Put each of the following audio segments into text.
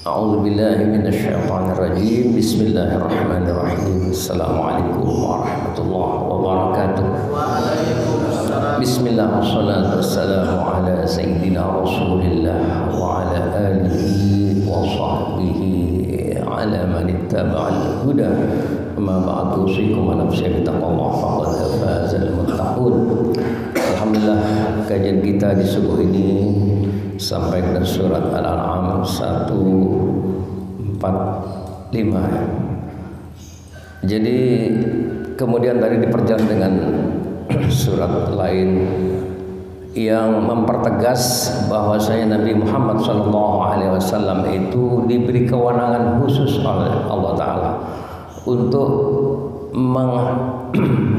A'udzu billahi minasyaitonir rajim. Bismillahirrahmanirrahim. Assalamualaikum warahmatullahi wabarakatuh. Bismillah wassalatu wassalamu ala sayyidina Rasulillah wa ala alihi wa sahbihi ala man ittaba'al huda. Amma ba'du, usikum wa nafsi bittaqwallah faqad fazal muttaqun. Alhamdulillah, kajian kita di subuh ini sampai ke surat Al-An'am 145. Jadi kemudian tadi diperjalan dengan surat lain yang mempertegas bahwasanya Nabi Muhammad SAW itu diberi kewenangan khusus oleh Allah Ta'ala untuk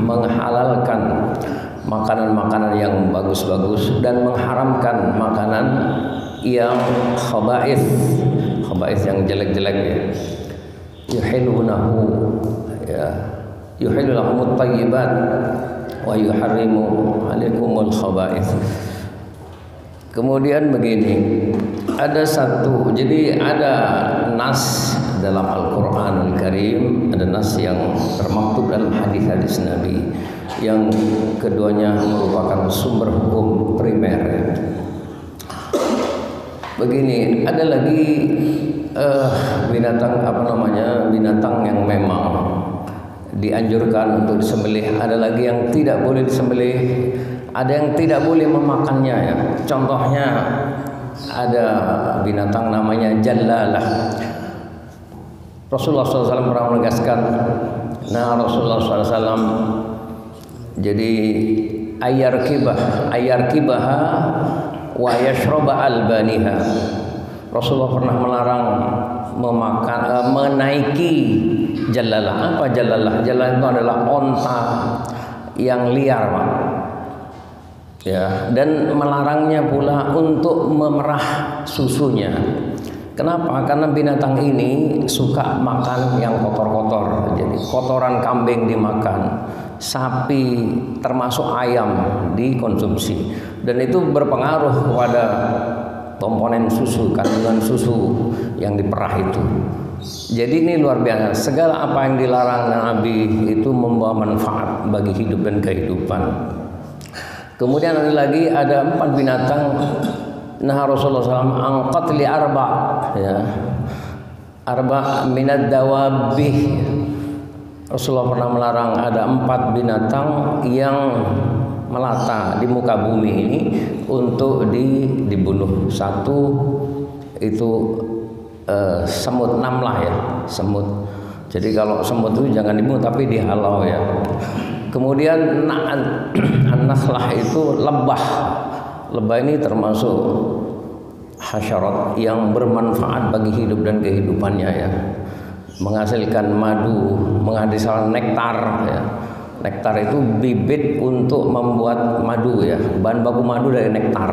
menghalalkan makanan-makanan yang bagus-bagus dan mengharamkan makanan yang khaba'ith yang jelek-jelek ya. Yuhillunahu ya, yuhillu lahumut thayyibat wa yuharrimu alaikumul khaba'ith. Kemudian begini, jadi ada nas dalam Al-Qur'anul Karim, ada nas yang termaktub dalam hadis-hadis Nabi, yang keduanya merupakan sumber hukum primer. Begini, ada lagi binatang binatang yang memang dianjurkan untuk disembelih, ada lagi yang tidak boleh disembelih, ada yang tidak boleh memakannya ya. Contohnya ada binatang namanya jallalah. Rasulullah SAW pernah menegaskan, Rasulullah SAW jadi ayar kibaha wa yashroba albaniha. Rasulullah pernah melarang menaiki jallalah. Apa jallalah? Jallalah itu adalah onta yang liar, Pak. Ya, dan melarangnya pula untuk memerah susunya. Kenapa? Karena binatang ini suka makan yang kotor-kotor. Jadi kotoran kambing dimakan, sapi termasuk ayam dikonsumsi, dan itu berpengaruh kepada komponen susu, kandungan susu yang diperah itu. Jadi ini luar biasa. Segala apa yang dilarang Nabi itu membawa manfaat bagi hidup dan kehidupan. Kemudian ada 4 binatang. Rasulullah SAW angkat li arba minad dawabih. Rasulullah pernah melarang ada 4 binatang yang melata di muka bumi ini untuk dibunuh. Satu itu semut namlah ya, semut. Jadi kalau semut itu jangan dibunuh tapi dihalau ya. Kemudian an-nakhlah itu lebah. Lebah ini termasuk hasyarat yang bermanfaat bagi hidup dan kehidupannya ya. Menghasilkan madu, menghasilkan nektar ya. Nektar itu bibit untuk membuat madu ya. Bahan baku madu dari nektar.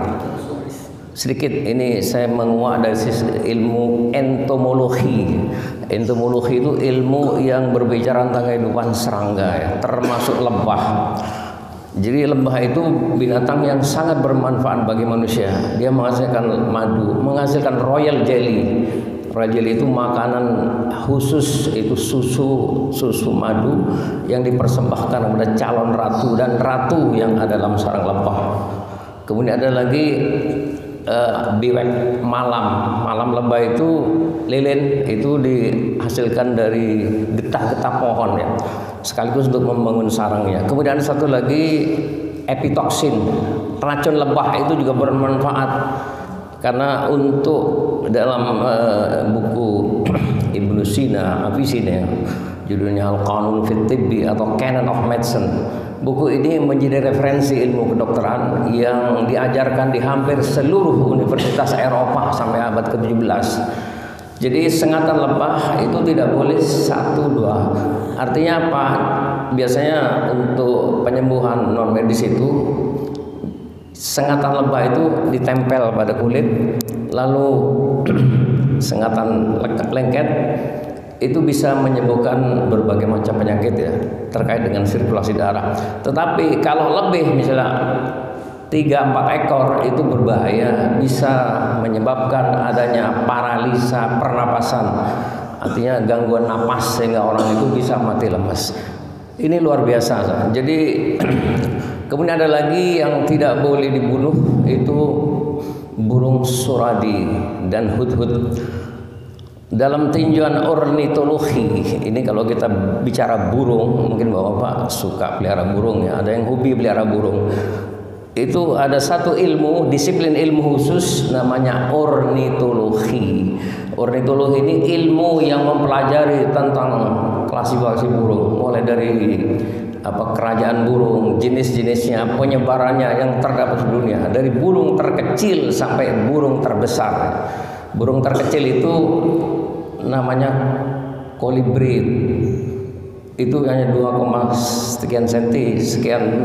Sedikit ini saya menguak dari ilmu entomologi. Entomologi itu ilmu yang berbicara tentang kehidupan serangga ya, termasuk lebah. Jadi lebah itu binatang yang sangat bermanfaat bagi manusia. Dia menghasilkan madu, menghasilkan royal jelly. Royal jelly itu makanan khusus, itu susu madu yang dipersembahkan kepada calon ratu dan ratu yang ada dalam sarang lebah. Kemudian ada lagi biwek malam lebah itu lilin, itu dihasilkan dari getah-getah pohon ya, sekaligus untuk membangun sarangnya. Kemudian ada satu lagi epitoksin, racun lebah itu juga bermanfaat karena untuk dalam buku Ibnu Sina Avicenna, judulnya Al-Qanun fit Tibbi atau Canon of Medicine. Buku ini menjadi referensi ilmu kedokteran yang diajarkan di hampir seluruh universitas Eropa sampai abad ke-17. Jadi sengatan lebah itu tidak boleh 1-2. Artinya apa? Biasanya untuk penyembuhan non medis itu sengatan lebah itu ditempel pada kulit, lalu sengatan lengket itu bisa menyembuhkan berbagai macam penyakit ya, terkait dengan sirkulasi darah. Tetapi kalau lebih misalnya 3-4 ekor itu berbahaya, bisa menyebabkan adanya paralisa pernapasan pernapasan, artinya gangguan napas sehingga orang itu bisa mati lemas. Ini luar biasa. Jadi kemudian ada lagi yang tidak boleh dibunuh, itu burung suradi dan hudhud. Dalam tinjauan ornitologi, ini kalau kita bicara burung, mungkin Bapak suka pelihara burung ya, ada yang hobi pelihara burung. Itu ada satu ilmu, disiplin ilmu khusus namanya ornitologi. Ornitologi ini ilmu yang mempelajari tentang klasifikasi burung, mulai dari kerajaan burung, jenis-jenisnya, penyebarannya yang terdapat di dunia, dari burung terkecil sampai burung terbesar. Burung terkecil itu namanya kolibri, itu hanya 2, sekian senti, sekian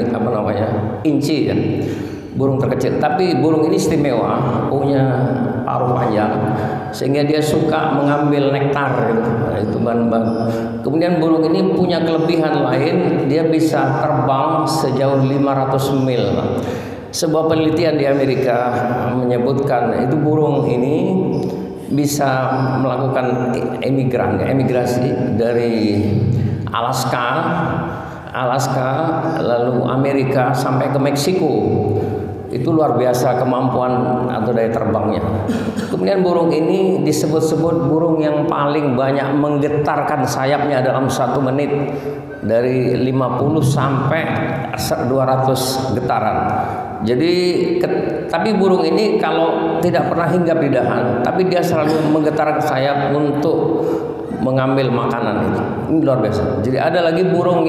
inci ya, burung terkecil. Tapi burung ini istimewa, punya paruh panjang sehingga dia suka mengambil nektar gitu. Itu bahan-bahan. Kemudian burung ini punya kelebihan lain, dia bisa terbang sejauh 500 mil. Sebuah penelitian di Amerika menyebutkan itu burung ini bisa melakukan emigrasi dari Alaska, lalu Amerika sampai ke Meksiko. Itu luar biasa kemampuan atau daya terbangnya. Kemudian burung ini disebut-sebut burung yang paling banyak menggetarkan sayapnya dalam 1 menit, dari 50 sampai 200 getaran. Jadi tapi burung ini kalau tidak pernah hinggap di dahan, tapi dia selalu menggetarkan sayap untuk mengambil makanan itu. Ini luar biasa. Jadi ada lagi burung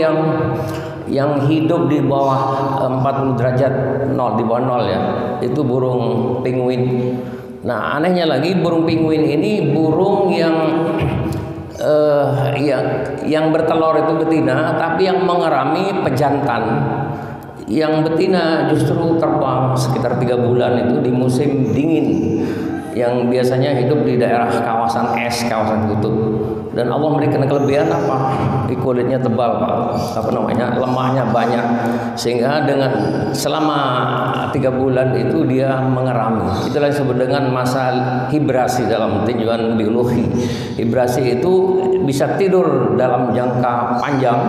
yang hidup di bawah 40 derajat nol, di bawah nol ya. Itu burung penguin. Nah, anehnya lagi burung penguin ini burung yang bertelur itu betina, tapi yang mengerami pejantan. Yang betina justru terbang sekitar 3 bulan itu di musim dingin, yang biasanya hidup di daerah kawasan es, kawasan kutub. Dan Allah memberikan kelebihan apa? Di kulitnya tebal, lemaknya banyak, sehingga dengan selama 3 bulan itu dia mengerami. Itulah yang disebut dengan masa hibrasi dalam tinjauan biologi. Hibrasi itu bisa tidur dalam jangka panjang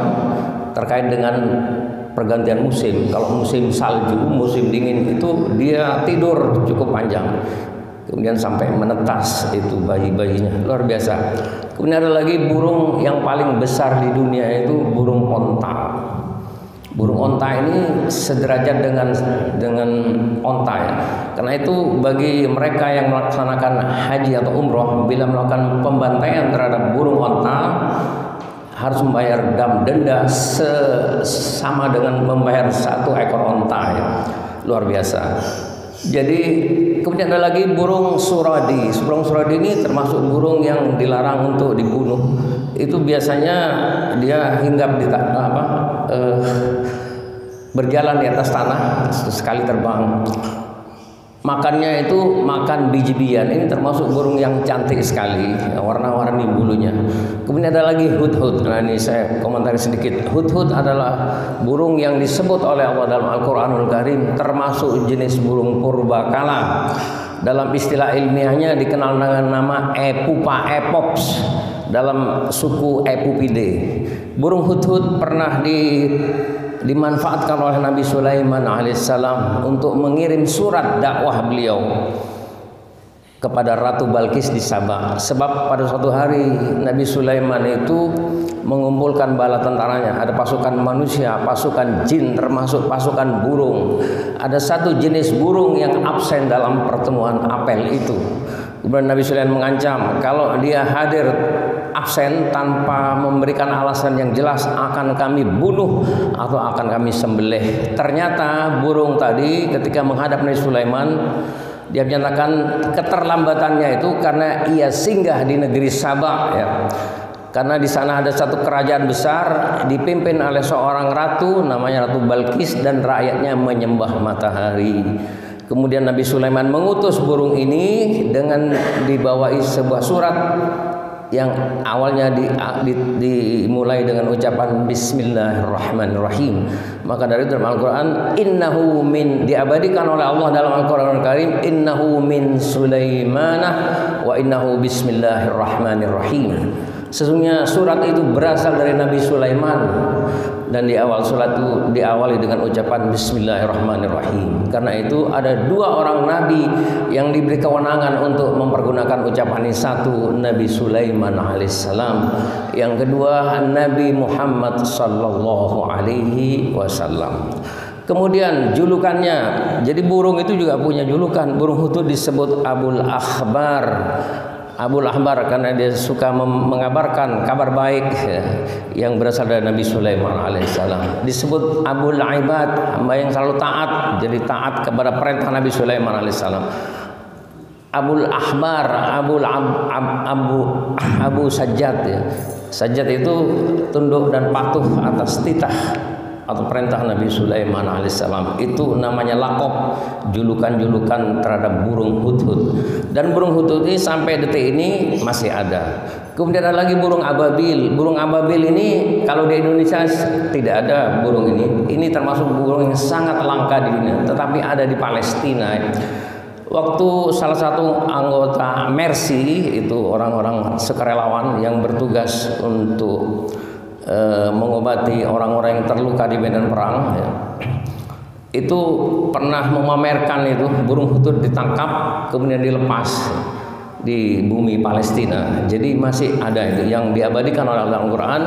terkait dengan pergantian musim. Kalau musim salju, musim dingin itu dia tidur cukup panjang, kemudian sampai menetas itu bayi-bayinya, luar biasa. Kemudian ada lagi burung yang paling besar di dunia, itu burung onta. Burung onta ini sederajat dengan onta ya. Karena itu bagi mereka yang melaksanakan haji atau umroh, bila melakukan pembantaian terhadap burung onta harus membayar denda sama dengan membayar 1 ekor onta ya. Luar biasa. Jadi kemudian ada lagi burung suradi. Burung suradi ini termasuk burung yang dilarang untuk dibunuh. Itu biasanya dia hinggap di berjalan di atas tanah sekali terbang. Makannya itu makan biji-bijian. Ini termasuk burung yang cantik sekali, warna-warni bulunya. Kemudian ada lagi hudhud. Nah, ini saya komentari sedikit. Hudhud adalah burung yang disebut oleh Allah dalam Al-Qur'anul Karim termasuk jenis burung purbakala. Dalam istilah ilmiahnya dikenal dengan nama Epupa epops dalam suku Epupidae. Burung hudhud pernah dimanfaatkan oleh Nabi Sulaiman alaihissalam untuk mengirim surat dakwah beliau kepada Ratu Balkis di Sabah. Sebab pada suatu hari Nabi Sulaiman itu mengumpulkan bala tentaranya, ada pasukan manusia, pasukan jin, termasuk pasukan burung. Ada satu jenis burung yang absen dalam pertemuan apel itu. Kemudian Nabi Sulaiman mengancam, kalau dia hadir absen tanpa memberikan alasan yang jelas, akan kami bunuh atau akan kami sembelih. Ternyata burung tadi ketika menghadap Nabi Sulaiman, dia menyatakan keterlambatannya itu karena ia singgah di negeri Sabah ya. Karena di sana ada satu kerajaan besar dipimpin oleh seorang ratu namanya Ratu Balkis, dan rakyatnya menyembah matahari. Kemudian Nabi Sulaiman mengutus burung ini dengan dibawahi sebuah surat yang awalnya dimulai dengan ucapan Bismillahirrahmanirrahim. Maka dari itu dalam Al-Quran, innahu min, diabadikan oleh Allah dalam Al-Quran Al-Karim, innahu min Sulaimanah wa innahu bismillahirrahmanirrahim. Sesungguhnya surat itu berasal dari Nabi Sulaiman, dan di awal surat itu diawali dengan ucapan bismillahirrahmanirrahim. Karena itu ada dua orang nabi yang diberi kewenangan untuk mempergunakan ucapan ini. Satu, Nabi Sulaiman alaihissalam. Yang kedua, Nabi Muhammad sallallahu alaihi wasallam. Kemudian julukannya, jadi burung itu juga punya julukan. Burung itu disebut Abul Akhbar. Abul Ahbar karena dia suka mengabarkan kabar baik yang berasal dari Nabi Sulaiman alaihissalam. Disebut Abul Ibad, hamba yang selalu taat, jadi taat kepada perintah Nabi Sulaiman alaihissalam. Abul Ahbar, Abu Sajjad ya. Sajjad itu tunduk dan patuh atas titah atau perintah Nabi Sulaiman alaihissalam. Itu namanya laqab, julukan-julukan terhadap burung hudhud. Dan burung hudhud ini sampai detik ini masih ada. Kemudian ada lagi burung ababil. Burung ababil ini kalau di Indonesia tidak ada burung ini. Ini termasuk burung yang sangat langka di dunia, tetapi ada di Palestina. Waktu salah satu anggota Mercy, itu orang-orang sukarelawan yang bertugas untuk mengobati orang-orang yang terluka di medan perang ya, itu pernah memamerkan itu burung hudhud ditangkap kemudian dilepas di bumi Palestina. Jadi masih ada itu yang diabadikan oleh Al-Quran,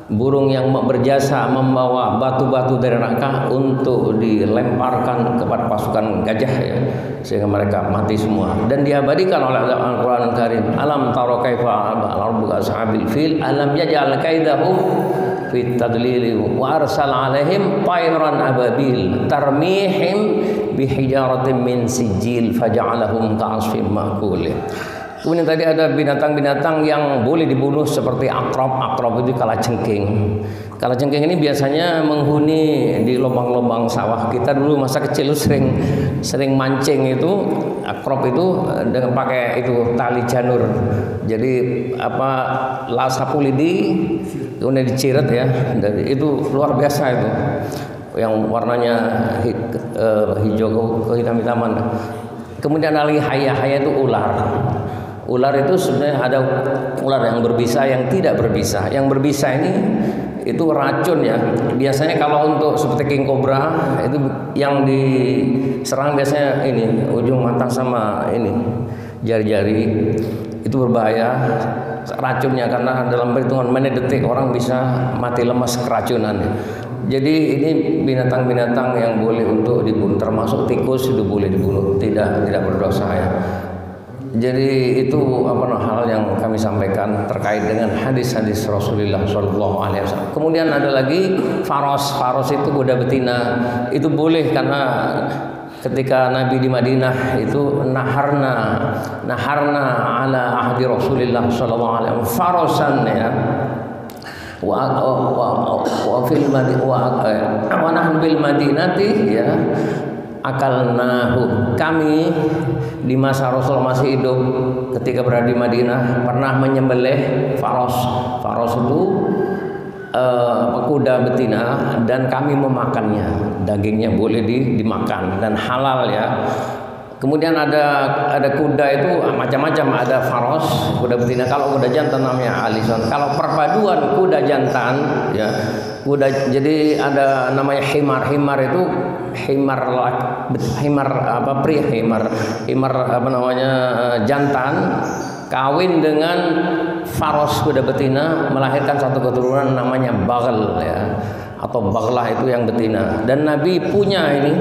burung yang berjasa membawa batu-batu dari Raqqa untuk dilemparkan kepada pasukan gajah ya, sehingga mereka mati semua. Dan diabadikan oleh Al-Quran Al-Karim, alam taro kaifa rabbuka ashabil fil alam yaj'al kaidahum fit tadlili wa arsala alaihim tayran ababil tarmihim bihijaratin min sijil faja'alahum ka'asfin ma'kul. Kemudian tadi ada binatang-binatang yang boleh dibunuh seperti akrab. Akrab itu kalajengking. Kalajengking ini biasanya menghuni di lubang-lubang sawah. Kita dulu masa kecil sering mancing itu akrab itu dengan pakai itu tali janur. Jadi apa lasapulidi kemudian diciret ya. Dari itu luar biasa itu. Yang warnanya hijau kehitam-hitaman. Kemudian lagi haya itu ular. Ular itu sebenarnya ada ular yang berbisa, yang tidak berbisa. Yang berbisa ini itu racun ya. Biasanya kalau untuk seperti king cobra itu yang diserang biasanya ini ujung mata sama ini jari-jari. Itu berbahaya racunnya karena dalam perhitungan menit detik orang bisa mati lemas keracunan. Jadi ini binatang-binatang yang boleh untuk dibunuh, termasuk tikus itu boleh dibunuh, tidak berdosa ya. Jadi itu hal yang kami sampaikan terkait dengan hadis-hadis Rasulullah SAW. Kemudian ada lagi faros. Faros itu kuda betina. Itu boleh karena ketika Nabi di Madinah itu naharna ala ahdi Rasulullah SAW farosan ya. Wa nahnu bil madinati ya. Akalnahu, kami di masa Rasul masih hidup ketika berada di Madinah pernah menyembelih faros. Faros itu kuda betina dan kami memakannya. Dagingnya boleh dimakan dan halal ya. Kemudian ada kuda itu macam-macam, ada faros, kuda betina. Kalau kuda jantan namanya alison. Kalau perpaduan kuda jantan ya, jadi ada namanya himar. Himar itu himar jantan kawin dengan faros kuda betina melahirkan satu keturunan namanya baghl ya, atau baghlah itu yang betina. Dan Nabi punya ini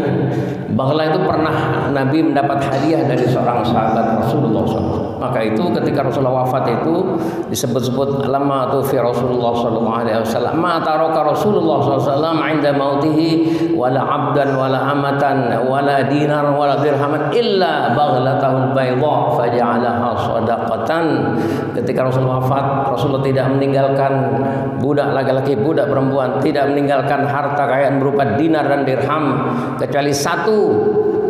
baghlah itu pernah Nabi mendapat hadiah dari seorang sahabat Rasulullah SAW. Maka itu ketika Rasulullah wafat itu disebut-sebut lama tu fi Rasulullah SAW ma taraka Rasulullah SAW inda mautihi wala abdan wala amatan wala dinar wala dirhaman illa baghlatahu bayda faja'alaha sadaqatan. Ketika Rasulullah wafat, Rasulullah tidak meninggalkan budak laki-laki, budak perempuan, tidak meninggalkan harta kekayaan berupa dinar dan dirham kecuali satu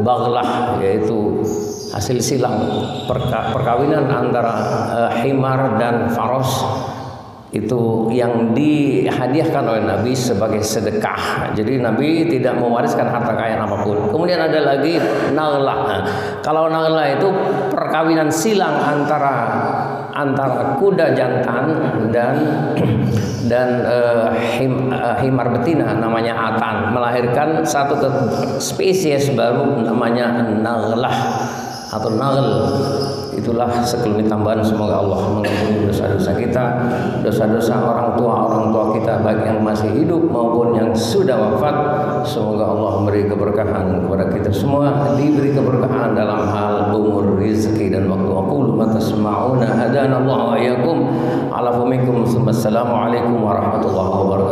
baghlah, yaitu hasil silang perkawinan antara himar dan faros itu yang dihadiahkan oleh Nabi sebagai sedekah. Jadi Nabi tidak mewariskan harta kekayaan apapun. Kemudian ada lagi naghlah. Nah, kalau naghlah itu perkawinan silang antara kuda jantan dan himar betina namanya atan, melahirkan satu spesies baru namanya naghlah atau naghl. Itulah sekelumit tambahan. Semoga Allah mengampuni dosa-dosa kita, dosa-dosa orang tua kita, baik yang masih hidup maupun yang sudah wafat. Semoga Allah memberi keberkahan kepada kita semua, diberi keberkahan dalam hal umur, rezeki dan waktu. Aqulu ma tasma'una, hadana Allah wa iyyakum ala fumikum. Assalamualaikum warahmatullahi wabarakatuh.